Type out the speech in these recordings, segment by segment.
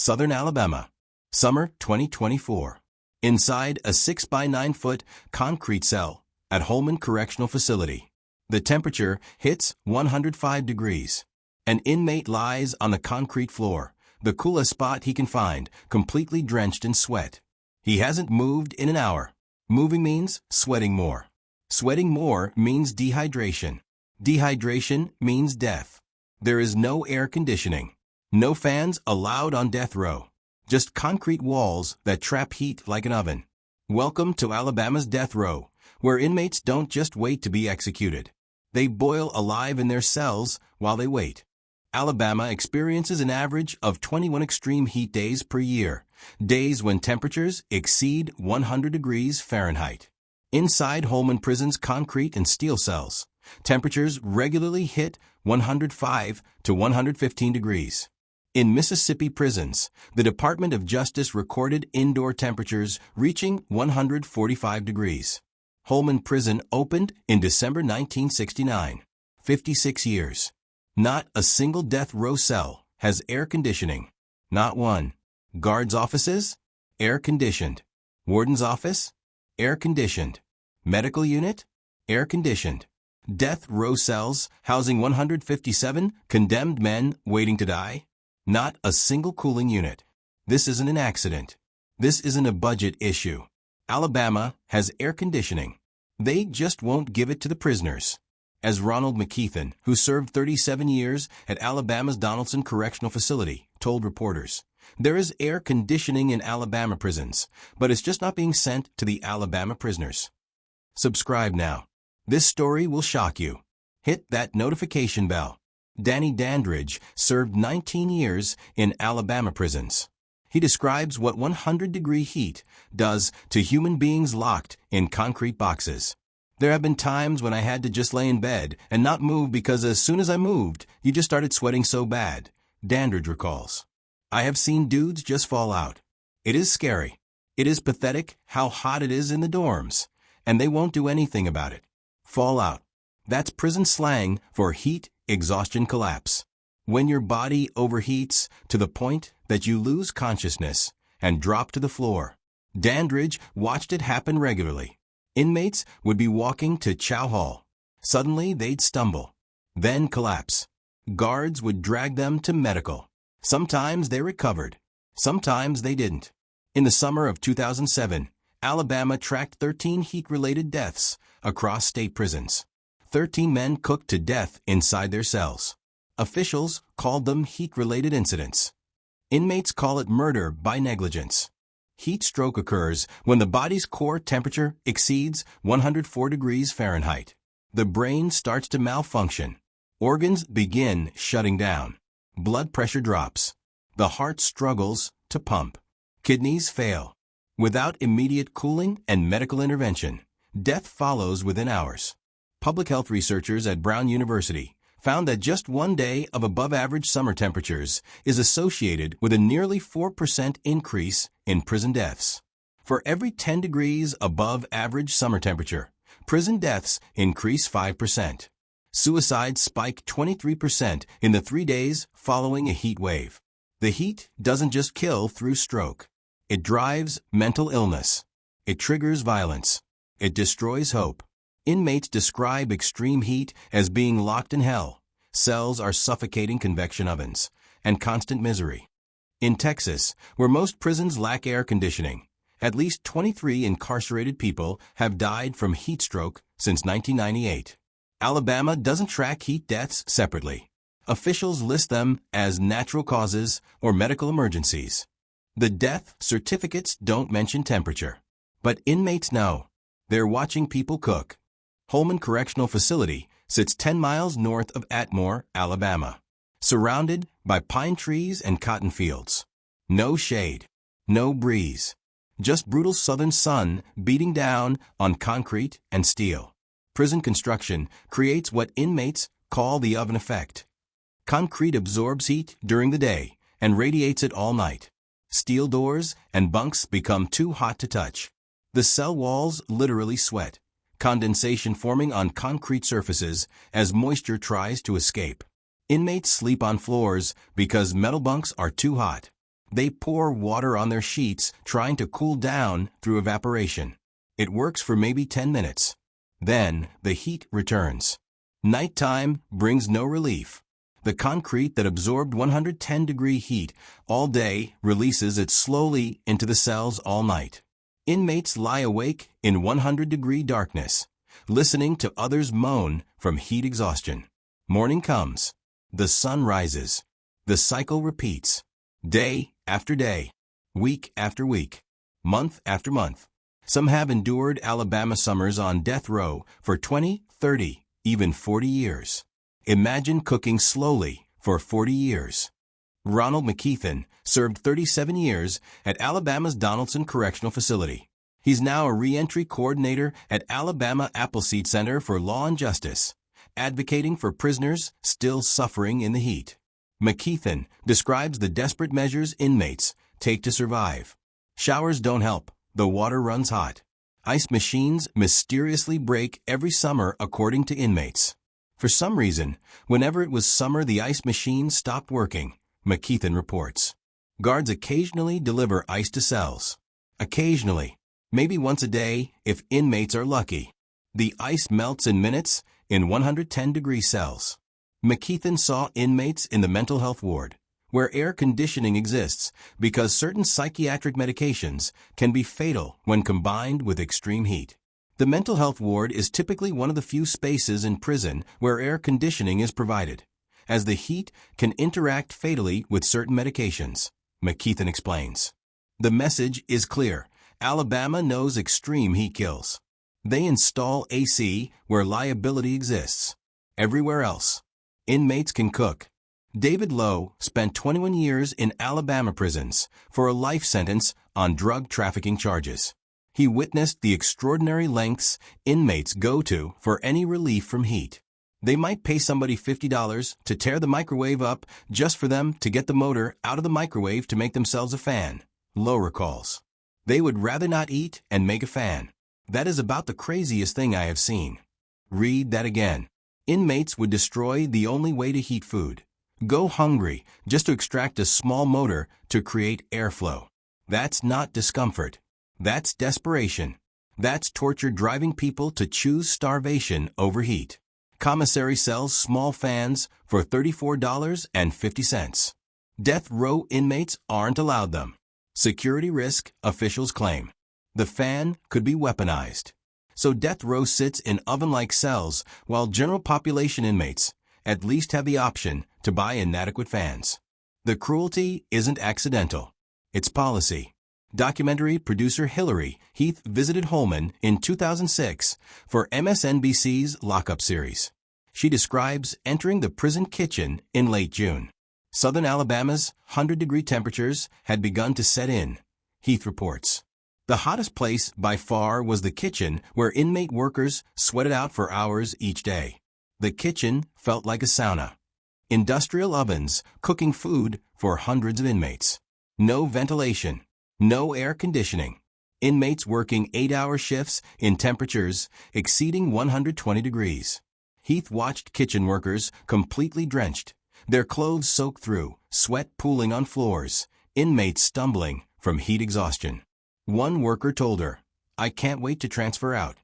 Southern Alabama. Summer 2024. Inside a 6 by 9 foot concrete cell at Holman Correctional Facility. The temperature hits 105 degrees. An inmate lies on the concrete floor, the coolest spot he can find, completely drenched in sweat. He hasn't moved in an hour. Moving means sweating more. Sweating more means dehydration. Dehydration means death. There is no air conditioning. No fans allowed on death row. Just concrete walls that trap heat like an oven. Welcome to Alabama's death row, where inmates don't just wait to be executed. They boil alive in their cells while they wait. Alabama experiences an average of 21 extreme heat days per year, days when temperatures exceed 100 degrees Fahrenheit. Inside Holman Prison's concrete and steel cells, temperatures regularly hit 105 to 115 degrees. In Mississippi prisons, the Department of Justice recorded indoor temperatures reaching 145 degrees. Holman Prison opened in December 1969. 56 years. Not a single death row cell has air conditioning. Not one. Guards' offices? Air conditioned. Warden's office? Air conditioned. Medical unit? Air conditioned. Death row cells housing 157 condemned men waiting to die? Not a single cooling unit. This isn't an accident. This isn't a budget issue. Alabama has air conditioning. They just won't give it to the prisoners. As Ronald McKeithen, who served 37 years at Alabama's Donaldson Correctional Facility, told reporters, there is air conditioning in Alabama prisons, but it's just not being sent to the Alabama prisoners. Subscribe now. This story will shock you. Hit that notification bell. Dandridge served 19 years in Alabama prisons. He describes what 100-degree heat does to human beings locked in concrete boxes. There have been times when I had to just lay in bed and not move because as soon as I moved, you just started sweating so bad, Dandridge recalls. I have seen dudes just fall out. It is scary. It is pathetic how hot it is in the dorms, and they won't do anything about it. Fall out. That's prison slang for heat exhaustion collapse. When your body overheats to the point that you lose consciousness and drop to the floor. Dandridge watched it happen regularly. Inmates would be walking to chow hall. Suddenly they'd stumble, then collapse. Guards would drag them to medical. Sometimes they recovered. Sometimes they didn't. In the summer of 2007, Alabama tracked 13 heat-related deaths across state prisons. 13 men cooked to death inside their cells. Officials called them heat-related incidents. Inmates call it murder by negligence. Heat stroke occurs when the body's core temperature exceeds 104 degrees Fahrenheit. The brain starts to malfunction. Organs begin shutting down. Blood pressure drops. The heart struggles to pump. Kidneys fail. Without immediate cooling and medical intervention, death follows within hours. Public health researchers at Brown University found that just one day of above-average summer temperatures is associated with a nearly 4% increase in prison deaths. For every 10 degrees above average summer temperature, prison deaths increase 5%. Suicides spike 23% in the 3 days following a heat wave. The heat doesn't just kill through stroke. It drives mental illness. It triggers violence. It destroys hope. Inmates describe extreme heat as being locked in hell. Cells are suffocating convection ovens and constant misery. In Texas, where most prisons lack air conditioning, at least 23 incarcerated people have died from heat stroke since 1998. Alabama doesn't track heat deaths separately. Officials list them as natural causes or medical emergencies. The death certificates don't mention temperature. But inmates know. They're watching people cook. Holman Correctional Facility sits 10 miles north of Atmore, Alabama, surrounded by pine trees and cotton fields. No shade, no breeze, just brutal southern sun beating down on concrete and steel. Prison construction creates what inmates call the oven effect. Concrete absorbs heat during the day and radiates it all night. Steel doors and bunks become too hot to touch. The cell walls literally sweat. Condensation forming on concrete surfaces as moisture tries to escape. Inmates sleep on floors because metal bunks are too hot. They pour water on their sheets, trying to cool down through evaporation. It works for maybe 10 minutes. Then, the heat returns. Nighttime brings no relief. The concrete that absorbed 110-degree heat all day releases it slowly into the cells all night. Inmates lie awake in 100-degree darkness, listening to others moan from heat exhaustion. Morning comes. The sun rises. The cycle repeats. Day after day. Week after week. Month after month. Some have endured Alabama summers on death row for 20, 30, even 40 years. Imagine cooking slowly for 40 years. Ronald McKeithen served 37 years at Alabama's Donaldson Correctional Facility. He's now a reentry coordinator at Alabama Appleseed Center for Law and Justice, advocating for prisoners still suffering in the heat. McKeithen describes the desperate measures inmates take to survive. Showers don't help. The water runs hot. Ice machines mysteriously break every summer according to inmates. For some reason, whenever it was summer, the ice machine stopped working, McKeithen reports. Guards occasionally deliver ice to cells. Occasionally, maybe once a day if inmates are lucky. The ice melts in minutes in 110-degree cells. McKeithen saw inmates in the mental health ward, where air conditioning exists because certain psychiatric medications can be fatal when combined with extreme heat. The mental health ward is typically one of the few spaces in prison where air conditioning is provided, as the heat can interact fatally with certain medications, McKeithen explains. The message is clear. Alabama knows extreme heat kills. They install AC where liability exists. Everywhere else, inmates can cook. David Lowe spent 21 years in Alabama prisons for a life sentence on drug trafficking charges. He witnessed the extraordinary lengths inmates go to for any relief from heat. They might pay somebody $50 to tear the microwave up just for them to get the motor out of the microwave to make themselves a fan, Lowe recalls. They would rather not eat and make a fan. That is about the craziest thing I have seen. Read that again. Inmates would destroy the only way to heat food. Go hungry just to extract a small motor to create airflow. That's not discomfort. That's desperation. That's torture driving people to choose starvation over heat. Commissary sells small fans for $34.50. Death row inmates aren't allowed them. Security risk, officials claim. The fan could be weaponized. So death row sits in oven-like cells while general population inmates at least have the option to buy inadequate fans. The cruelty isn't accidental. It's policy. Documentary producer Hillary Heath visited Holman in 2006 for MSNBC's Lockup series. She describes entering the prison kitchen in late June. Southern Alabama's 100-degree temperatures had begun to set in, Heath reports. The hottest place by far was the kitchen, where inmate workers sweated out for hours each day. The kitchen felt like a sauna. Industrial ovens cooking food for hundreds of inmates. No ventilation. No air conditioning. Inmates working 8-hour shifts in temperatures exceeding 120 degrees. Heath watched kitchen workers completely drenched, their clothes soaked through, sweat pooling on floors, inmates stumbling from heat exhaustion. One worker told her, "I can't wait to transfer out."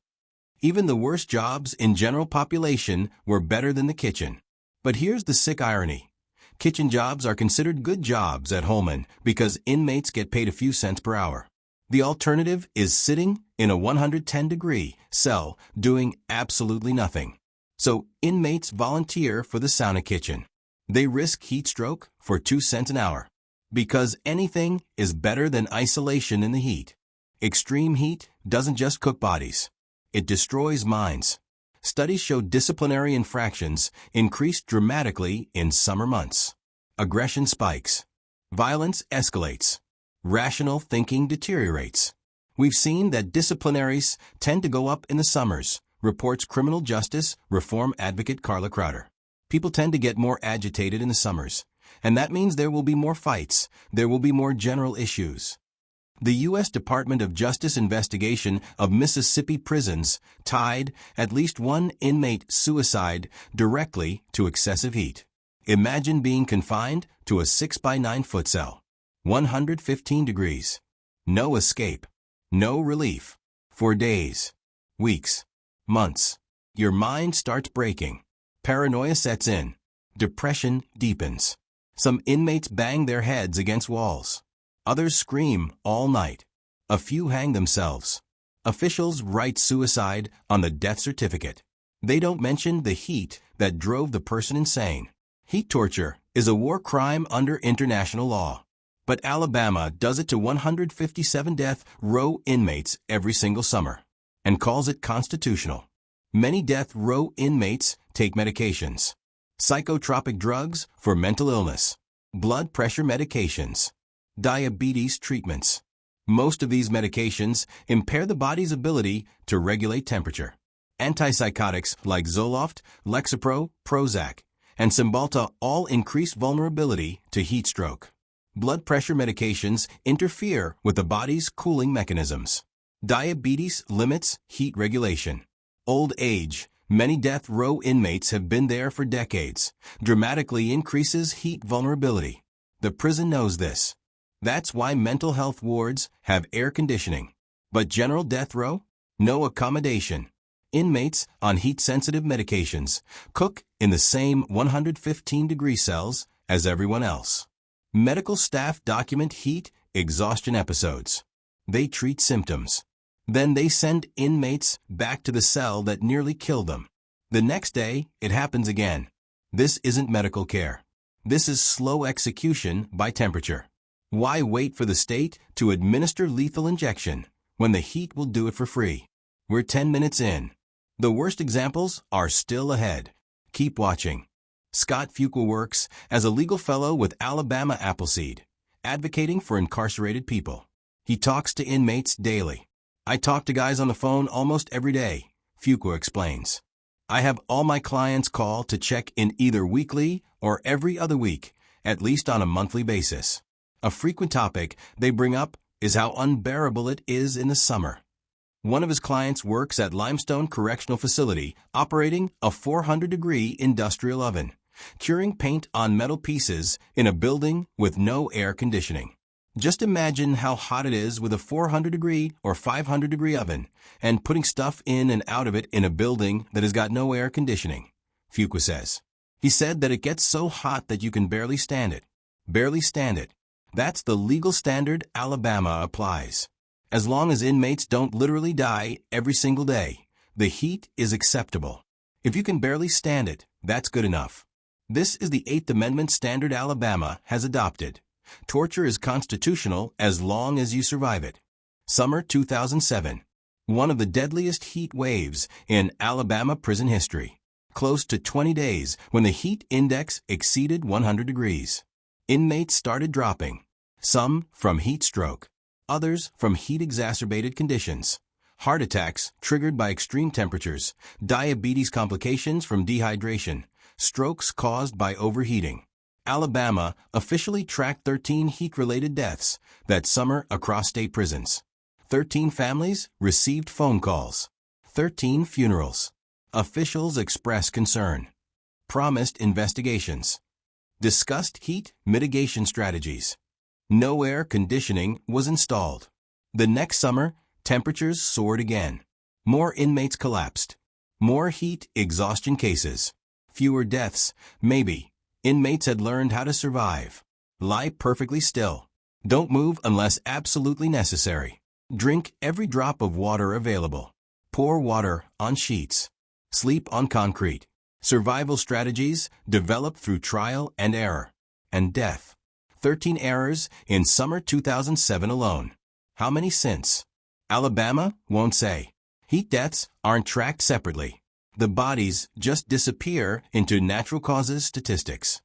Even the worst jobs in general population were better than the kitchen. But here's the sick irony. Kitchen jobs are considered good jobs at Holman because inmates get paid a few cents per hour. The alternative is sitting in a 110-degree cell doing absolutely nothing. So inmates volunteer for the sauna kitchen. They risk heat stroke for 2 cents an hour. Because anything is better than isolation in the heat. Extreme heat doesn't just cook bodies. It destroys minds. Studies show disciplinary infractions increased dramatically in summer months. Aggression spikes. Violence escalates. Rational thinking deteriorates. We've seen that disciplinaries tend to go up in the summers, reports criminal justice reform advocate Carla Crowder. People tend to get more agitated in the summers, and that means there will be more fights, there will be more general issues. The U.S. Department of Justice investigation of Mississippi prisons tied at least one inmate suicide directly to excessive heat. Imagine being confined to a 6 by 9 foot cell. 115 degrees. No escape. No relief. For days, weeks, months, your mind starts breaking. Paranoia sets in. Depression deepens. Some inmates bang their heads against walls. Others scream all night. A few hang themselves. Officials write suicide on the death certificate. They don't mention the heat that drove the person insane. Heat torture is a war crime under international law. But Alabama does it to 157 death row inmates every single summer and calls it constitutional. Many death row inmates take medications. Psychotropic drugs for mental illness, blood pressure medications, diabetes treatments. Most of these medications impair the body's ability to regulate temperature. Antipsychotics like Zoloft, Lexapro, Prozac, and Cymbalta all increase vulnerability to heat stroke. Blood pressure medications interfere with the body's cooling mechanisms. Diabetes limits heat regulation. Old age, many death row inmates have been there for decades, dramatically increases heat vulnerability. The prison knows this. That's why mental health wards have air conditioning. But general death row? No accommodation. Inmates on heat-sensitive medications cook in the same 115-degree cells as everyone else. Medical staff document heat exhaustion episodes. They treat symptoms. Then they send inmates back to the cell that nearly killed them. The next day, it happens again. This isn't medical care. This is slow execution by temperature. Why wait for the state to administer lethal injection when the heat will do it for free? We're 10 minutes in. The worst examples are still ahead. Keep watching. Scott Fuqua works as a legal fellow with Alabama Appleseed, advocating for incarcerated people. He talks to inmates daily. I talk to guys on the phone almost every day, Fuqua explains. I have all my clients call to check in either weekly or every other week, at least on a monthly basis. A frequent topic they bring up is how unbearable it is in the summer. One of his clients works at Limestone Correctional Facility, operating a 400-degree industrial oven, curing paint on metal pieces in a building with no air conditioning. Just imagine how hot it is with a 400-degree or 500-degree oven and putting stuff in and out of it in a building that has got no air conditioning, Fuqua says. He said that it gets so hot that you can barely stand it. Barely stand it. That's the legal standard Alabama applies. As long as inmates don't literally die every single day, the heat is acceptable. If you can barely stand it, that's good enough. This is the 8th Amendment standard Alabama has adopted. Torture is constitutional as long as you survive it. Summer 2007. One of the deadliest heat waves in Alabama prison history. Close to 20 days when the heat index exceeded 100 degrees. Inmates started dropping. Some from heat stroke. Others from heat-exacerbated conditions. Heart attacks triggered by extreme temperatures. Diabetes complications from dehydration. Strokes caused by overheating. Alabama officially tracked 13 heat-related deaths that summer across state prisons. 13 families received phone calls. 13 funerals. Officials expressed concern. Promised investigations. Discussed heat mitigation strategies. No air conditioning was installed. The next summer, temperatures soared again. More inmates collapsed. More heat exhaustion cases. Fewer deaths, maybe. Inmates had learned how to survive. Lie perfectly still. Don't move unless absolutely necessary. Drink every drop of water available. Pour water on sheets. Sleep on concrete. Survival strategies developed through trial and error. And death. 13 errors in summer 2007 alone. How many since? Alabama won't say. Heat deaths aren't tracked separately. The bodies just disappear into natural causes statistics.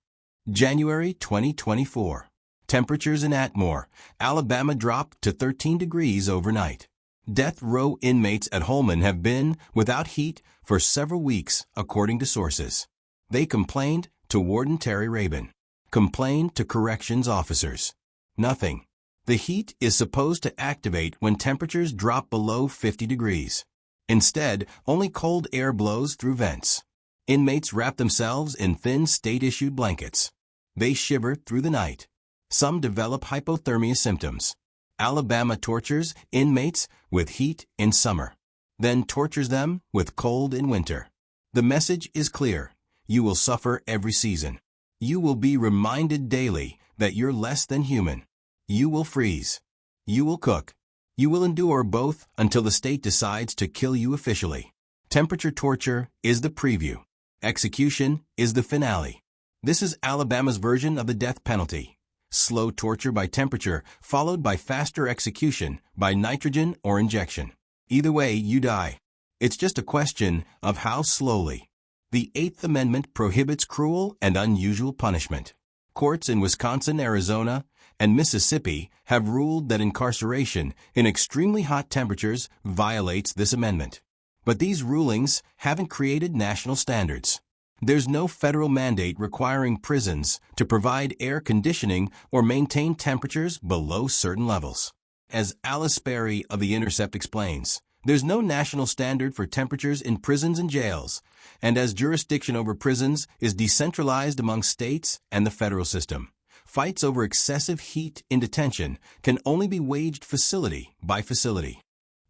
January 2024. Temperatures in Atmore, Alabama dropped to 13 degrees overnight. Death row inmates at Holman have been without heat for several weeks, according to sources. They complained to Warden Terry Rabin. Complained to corrections officers. Nothing. The heat is supposed to activate when temperatures drop below 50 degrees. Instead, only cold air blows through vents. Inmates wrap themselves in thin state-issued blankets. They shiver through the night. Some develop hypothermia symptoms. Alabama tortures inmates with heat in summer, then tortures them with cold in winter. The message is clear. You will suffer every season. You will be reminded daily that you're less than human. You will freeze. You will cook. You will endure both until the state decides to kill you officially. Temperature torture is the preview. Execution is the finale. This is Alabama's version of the death penalty. Slow torture by temperature, followed by faster execution by nitrogen or injection. Either way, you die. It's just a question of how slowly. The Eighth Amendment prohibits cruel and unusual punishment. Courts in Wisconsin, Arizona, and Mississippi have ruled that incarceration in extremely hot temperatures violates this amendment. But these rulings haven't created national standards. There's no federal mandate requiring prisons to provide air conditioning or maintain temperatures below certain levels. As Alice Sperry of The Intercept explains, there's no national standard for temperatures in prisons and jails, and as jurisdiction over prisons is decentralized among states and the federal system, fights over excessive heat in detention can only be waged facility by facility.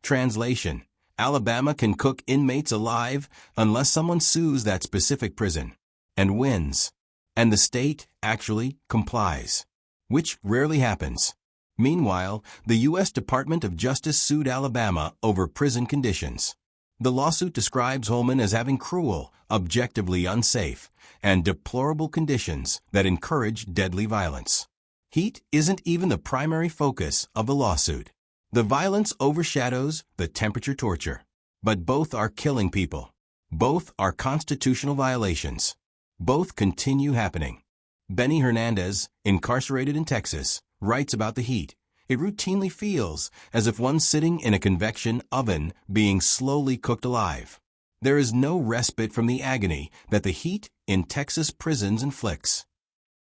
Translation: Alabama can cook inmates alive unless someone sues that specific prison and wins, and the state actually complies, which rarely happens. Meanwhile, the U.S. Department of Justice sued Alabama over prison conditions. The lawsuit describes Holman as having cruel, objectively unsafe, and deplorable conditions that encourage deadly violence. Heat isn't even the primary focus of the lawsuit. The violence overshadows the temperature torture. But both are killing people. Both are constitutional violations. Both continue happening. Benny Hernandez, incarcerated in Texas, writes about the heat. It routinely feels as if one's sitting in a convection oven being slowly cooked alive. There is no respite from the agony that the heat in Texas prisons inflicts.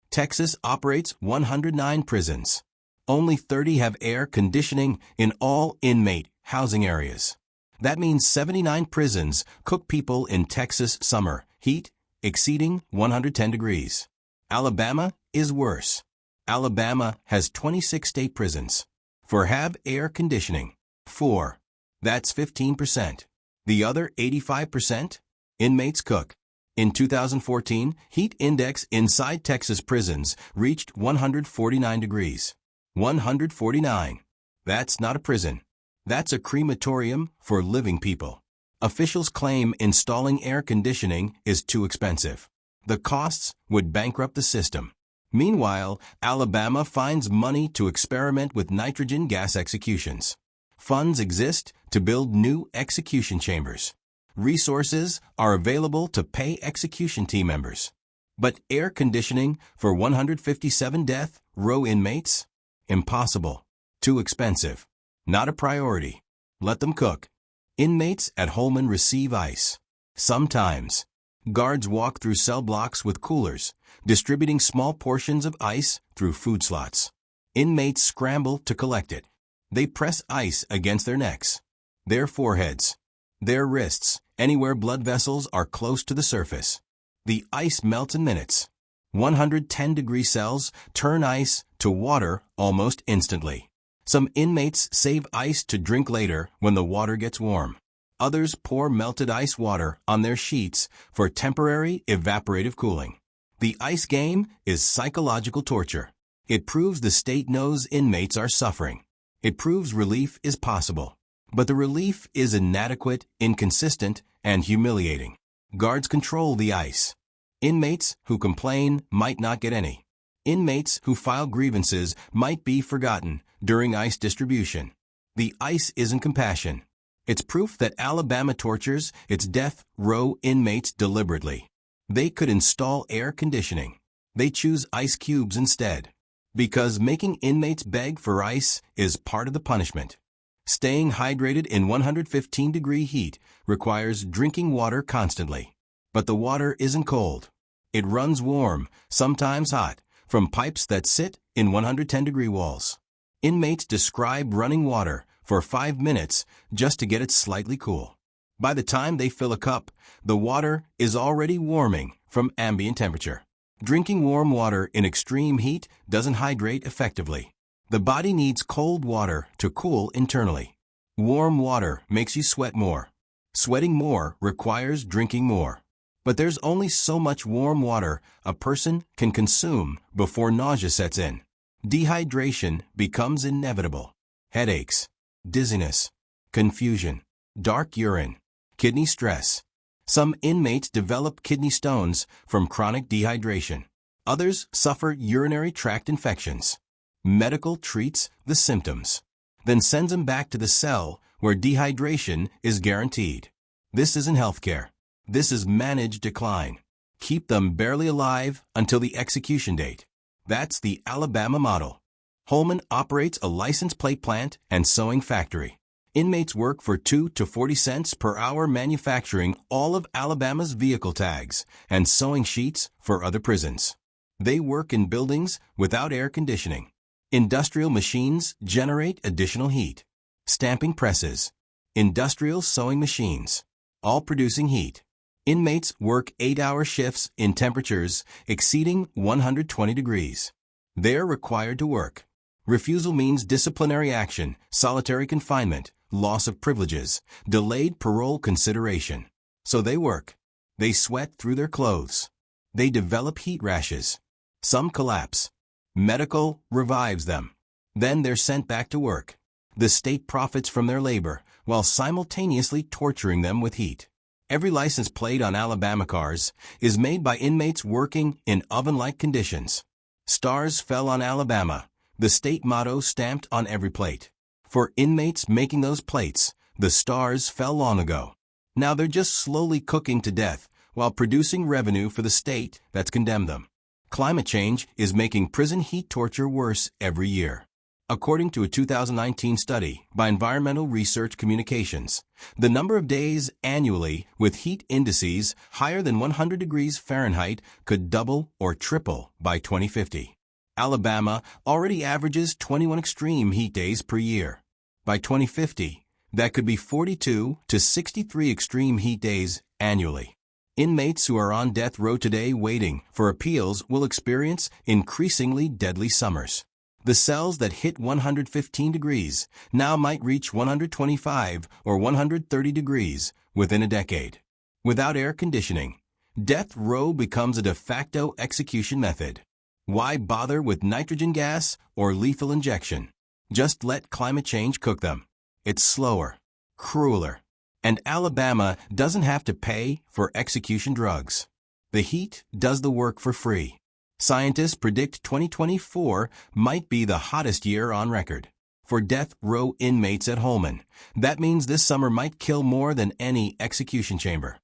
Texas operates 109 prisons. Only 30 have air conditioning in all inmate housing areas. That means 79 prisons cook people in Texas summer heat exceeding 110 degrees. Alabama is worse. Alabama has 26 state prisons. Have air conditioning. 4. That's 15%. The other 85%? Inmates cook. In 2014, heat index inside Texas prisons reached 149 degrees. 149. That's not a prison. That's a crematorium for living people. Officials claim installing air conditioning is too expensive. The costs would bankrupt the system. Meanwhile, Alabama finds money to experiment with nitrogen gas executions. Funds exist to build new execution chambers. Resources are available to pay execution team members. But air conditioning for 157 death row inmates? Impossible. Too expensive. Not a priority. Let them cook. Inmates at Holman receive ice. Sometimes. Guards walk through cell blocks with coolers, distributing small portions of ice through food slots. Inmates scramble to collect it. They press ice against their necks, their foreheads, their wrists, anywhere blood vessels are close to the surface. The ice melts in minutes. 110-degree cells turn ice to water almost instantly. Some inmates save ice to drink later when the water gets warm. Others pour melted ice water on their sheets for temporary evaporative cooling. The ice game is psychological torture. It proves the state knows inmates are suffering. It proves relief is possible. But the relief is inadequate, inconsistent, and humiliating. Guards control the ice. Inmates who complain might not get any. Inmates who file grievances might be forgotten during ice distribution. The ice isn't compassion. It's proof that Alabama tortures its death row inmates deliberately. They could install air conditioning. They choose ice cubes instead. Because making inmates beg for ice is part of the punishment. Staying hydrated in 115-degree heat requires drinking water constantly. But the water isn't cold. It runs warm, sometimes hot, from pipes that sit in 110-degree walls. Inmates describe running water for 5 minutes just to get it slightly cool. By the time they fill a cup, the water is already warming from ambient temperature. Drinking warm water in extreme heat doesn't hydrate effectively. The body needs cold water to cool internally. Warm water makes you sweat more. Sweating more requires drinking more. But there's only so much warm water a person can consume before nausea sets in. Dehydration becomes inevitable. Headaches, dizziness, confusion, dark urine, kidney stress. Some inmates develop kidney stones from chronic dehydration. Others suffer urinary tract infections. Medical treats the symptoms, then sends them back to the cell where dehydration is guaranteed. This isn't healthcare. This is managed decline. Keep them barely alive until the execution date. That's the Alabama model. Holman operates a license plate plant and sewing factory. Inmates work for 2 to 40 cents per hour manufacturing all of Alabama's vehicle tags and sewing sheets for other prisons. They work in buildings without air conditioning. Industrial machines generate additional heat. Stamping presses. Industrial sewing machines. All producing heat. Inmates work 8-hour shifts in temperatures exceeding 120 degrees. They're required to work. Refusal means disciplinary action, solitary confinement, loss of privileges, delayed parole consideration. So they work. They sweat through their clothes. They develop heat rashes. Some collapse. Medical revives them. Then they're sent back to work. The state profits from their labor while simultaneously torturing them with heat. Every license plate on Alabama cars is made by inmates working in oven-like conditions. Stars fell on Alabama, the state motto stamped on every plate. For inmates making those plates, the stars fell long ago. Now they're just slowly cooking to death while producing revenue for the state that's condemned them. Climate change is making prison heat torture worse every year. According to a 2019 study by Environmental Research Communications, the number of days annually with heat indices higher than 100 degrees Fahrenheit could double or triple by 2050. Alabama already averages 21 extreme heat days per year. By 2050, that could be 42 to 63 extreme heat days annually. Inmates who are on death row today waiting for appeals will experience increasingly deadly summers. The cells that hit 115 degrees now might reach 125 or 130 degrees within a decade. Without air conditioning, death row becomes a de facto execution method. Why bother with nitrogen gas or lethal injection? Just let climate change cook them. It's slower, crueler, and Alabama doesn't have to pay for execution drugs. The heat does the work for free. Scientists predict 2024 might be the hottest year on record. For death row inmates at Holman, that means this summer might kill more than any execution chamber.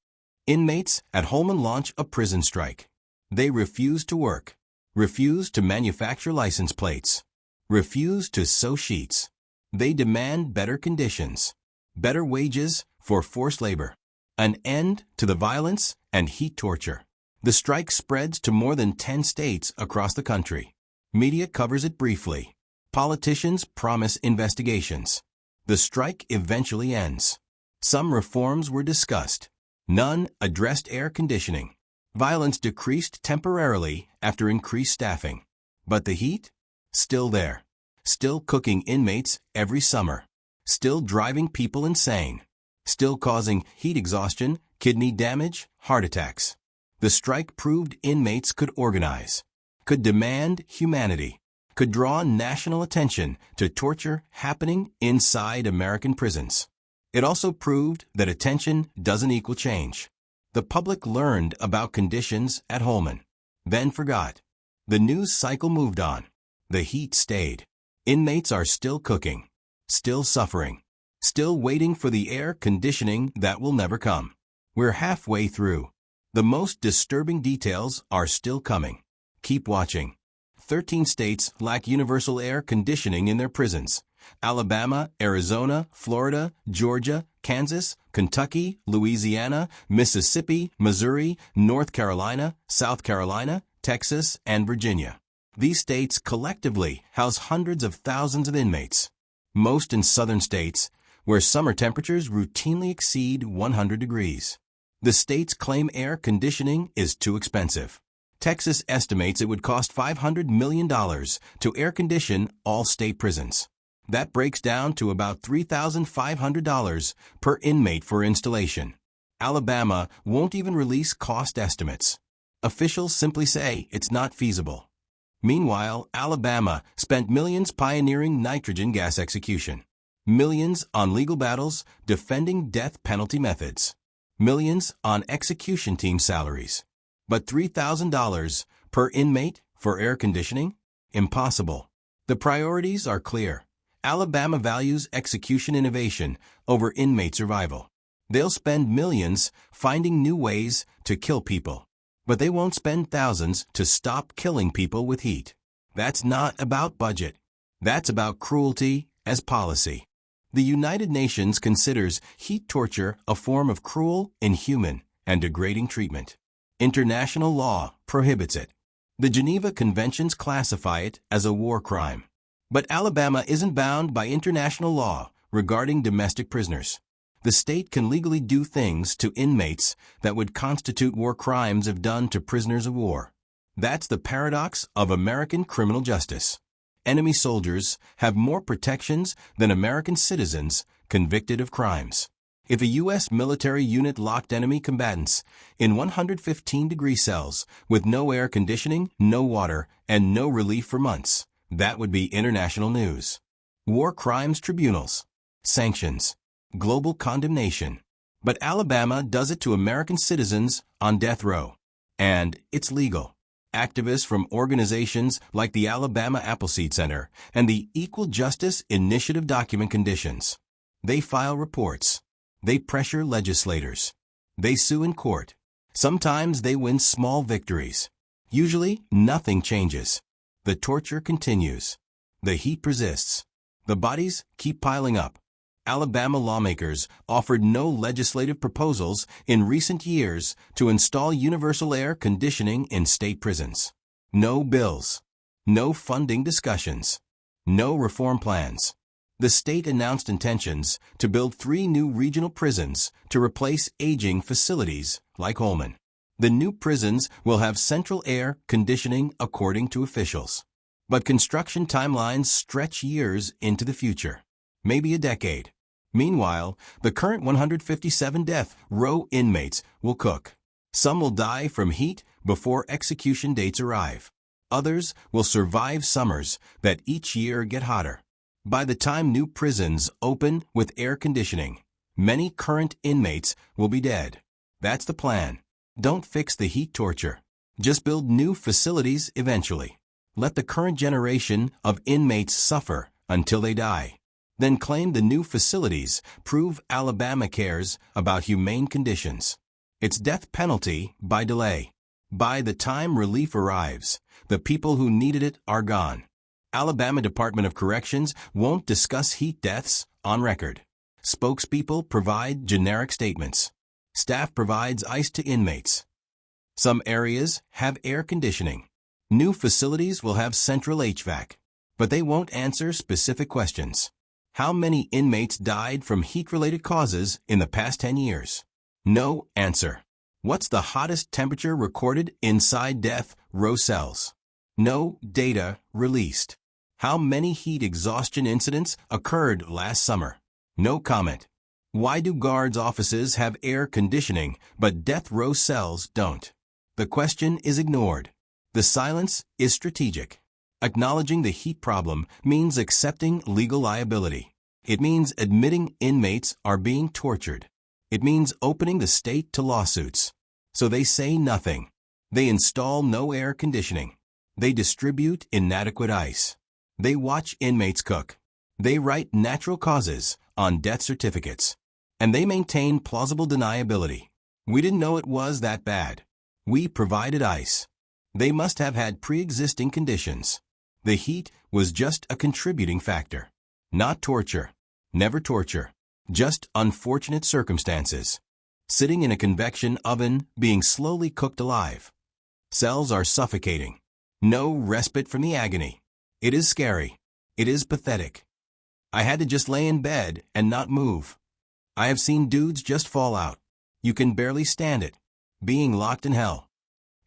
Inmates at Holman launch a prison strike. They refuse to work, refuse to manufacture license plates, refuse to sew sheets. They demand better conditions, better wages for forced labor, an end to the violence and heat torture. The strike spreads to more than 10 states across the country. Media covers it briefly. Politicians promise investigations. The strike eventually ends. Some reforms were discussed. None addressed air conditioning. Violence decreased temporarily after increased staffing. But the heat? Still there. Still cooking inmates every summer. Still driving people insane. Still causing heat exhaustion, kidney damage, heart attacks. The strike proved inmates could organize, could demand humanity, could draw national attention to torture happening inside American prisons. It also proved that attention doesn't equal change. The public learned about conditions at Holman, then forgot. The news cycle moved on. The heat stayed. Inmates are still cooking, still suffering, still waiting for the air conditioning that will never come. We're halfway through. The most disturbing details are still coming. Keep watching. 13 states lack universal air conditioning in their prisons. Alabama, Arizona, Florida, Georgia, Kansas, Kentucky, Louisiana, Mississippi, Missouri, North Carolina, South Carolina, Texas, and Virginia. These states collectively house hundreds of thousands of inmates. Most in southern states, where summer temperatures routinely exceed 100 degrees. The states claim air conditioning is too expensive. Texas estimates it would cost $500 million to air condition all state prisons. That breaks down to about $3,500 per inmate for installation. Alabama won't even release cost estimates. Officials simply say it's not feasible. Meanwhile, Alabama spent millions pioneering nitrogen gas execution. Millions on legal battles defending death penalty methods. Millions on execution team salaries. But $3,000 per inmate for air conditioning? Impossible. The priorities are clear. Alabama values execution innovation over inmate survival. They'll spend millions finding new ways to kill people. But they won't spend thousands to stop killing people with heat. That's not about budget. That's about cruelty as policy. The United Nations considers heat torture a form of cruel, inhuman, and degrading treatment. International law prohibits it. The Geneva Conventions classify it as a war crime. But Alabama isn't bound by international law regarding domestic prisoners. The state can legally do things to inmates that would constitute war crimes if done to prisoners of war. That's the paradox of American criminal justice. Enemy soldiers have more protections than American citizens convicted of crimes. If a U.S. military unit locked enemy combatants in 115-degree cells with no air conditioning, no water, and no relief for months, that would be international news. War crimes tribunals, sanctions, global condemnation. But Alabama does it to American citizens on death row. And it's legal. Activists from organizations like the Alabama Appleseed Center and the Equal Justice Initiative document conditions. They file reports. They pressure legislators. They sue in court. Sometimes they win small victories. Usually, nothing changes. The torture continues. The heat persists. The bodies keep piling up. Alabama lawmakers offered no legislative proposals in recent years to install universal air conditioning in state prisons. No bills. No funding discussions. No reform plans. The state announced intentions to build 3 new regional prisons to replace aging facilities like Holman. The new prisons will have central air conditioning according to officials. But construction timelines stretch years into the future, maybe a decade. Meanwhile, the current 157 death row inmates will cook. Some will die from heat before execution dates arrive. Others will survive summers that each year get hotter. By the time new prisons open with air conditioning, many current inmates will be dead. That's the plan. Don't fix the heat torture. Just build new facilities eventually. Let the current generation of inmates suffer until they die. Then claim the new facilities prove Alabama cares about humane conditions. It's death penalty by delay. By the time relief arrives, the people who needed it are gone. Alabama Department of Corrections won't discuss heat deaths on record. Spokespeople provide generic statements. Staff provides ice to inmates. Some areas have air conditioning. New facilities will have central HVAC, but they won't answer specific questions. How many inmates died from heat-related causes in the past 10 years? No answer. What's the hottest temperature recorded inside death row cells? No data released. How many heat exhaustion incidents occurred last summer? No comment. Why do guards' offices have air conditioning but death row cells don't? The question is ignored. The silence is strategic. Acknowledging the heat problem means accepting legal liability. It means admitting inmates are being tortured. It means opening the state to lawsuits. So they say nothing. They install no air conditioning. They distribute inadequate ice. They watch inmates cook. They write natural causes on death certificates. And they maintain plausible deniability. We didn't know it was that bad. We provided ice. They must have had pre-existing conditions. The heat was just a contributing factor. Not torture. Never torture. Just unfortunate circumstances. Sitting in a convection oven, being slowly cooked alive. Cells are suffocating. No respite from the agony. It is scary. It is pathetic. I had to just lay in bed and not move. I have seen dudes just fall out. You can barely stand it. Being locked in hell.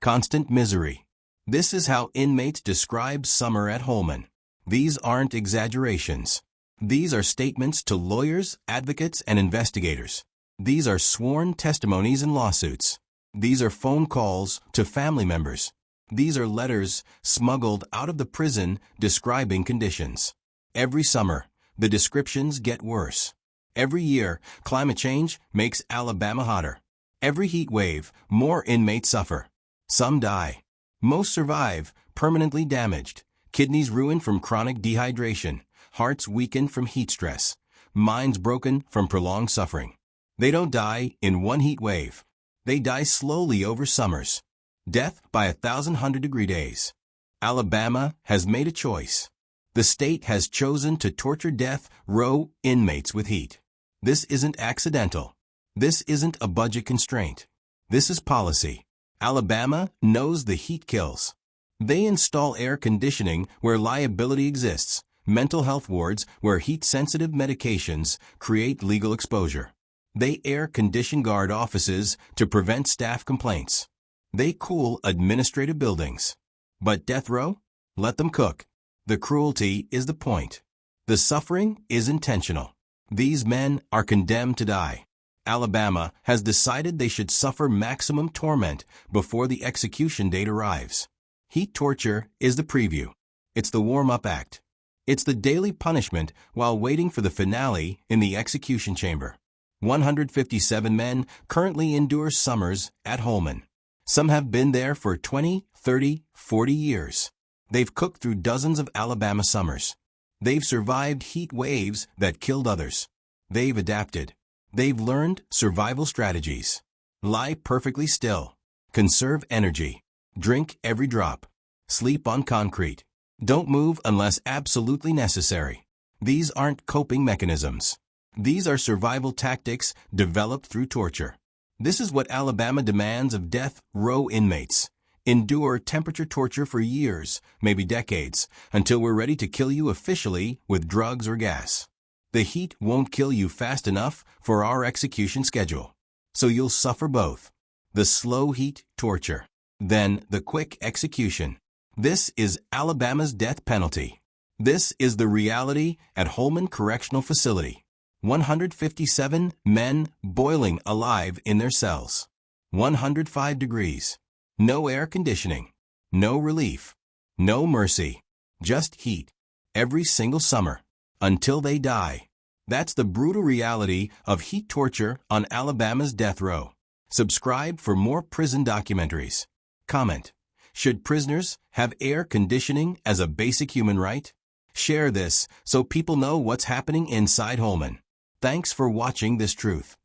constant misery. This is how inmates describe summer at Holman. These aren't exaggerations. These are statements to lawyers, advocates, and investigators. These are sworn testimonies and lawsuits. These are phone calls to family members. These are letters smuggled out of the prison describing conditions. Every summer, the descriptions get worse. Every year, climate change makes Alabama hotter. Every heat wave, more inmates suffer. Some die. Most survive, permanently damaged. Kidneys ruined from chronic dehydration. Hearts weakened from heat stress. Minds broken from prolonged suffering. They don't die in one heat wave. They die slowly over summers. Death by 1,100-degree days. Alabama has made a choice. The state has chosen to torture death row inmates with heat. This isn't accidental. This isn't a budget constraint. This is policy. Alabama knows the heat kills. They install air conditioning where liability exists, mental health wards where heat-sensitive medications create legal exposure. They air condition guard offices to prevent staff complaints. They cool administrative buildings. But death row? Let them cook. The cruelty is the point. The suffering is intentional. These men are condemned to die. Alabama has decided they should suffer maximum torment before the execution date arrives. Heat torture is the preview. It's the warm-up act. It's the daily punishment while waiting for the finale in the execution chamber. 157 men currently endure summers at Holman. Some have been there for 20, 30, 40 years. They've cooked through dozens of Alabama summers. They've survived heat waves that killed others. They've adapted. They've learned survival strategies. Lie perfectly still. Conserve energy. Drink every drop. Sleep on concrete. Don't move unless absolutely necessary. These aren't coping mechanisms. These are survival tactics developed through torture. This is what Alabama demands of death row inmates. Endure temperature torture for years, maybe decades, until we're ready to kill you officially with drugs or gas. The heat won't kill you fast enough for our execution schedule. So you'll suffer both. The slow heat torture, then the quick execution. This is Alabama's death penalty. This is the reality at Holman Correctional Facility. 157 men boiling alive in their cells. 105 degrees. No air conditioning. No relief. No mercy. Just heat. Every single summer. Until they die. That's the brutal reality of heat torture on Alabama's death row. Subscribe for more prison documentaries. Comment. Should prisoners have air conditioning as a basic human right? Share this so people know what's happening inside Holman. Thanks for watching this truth.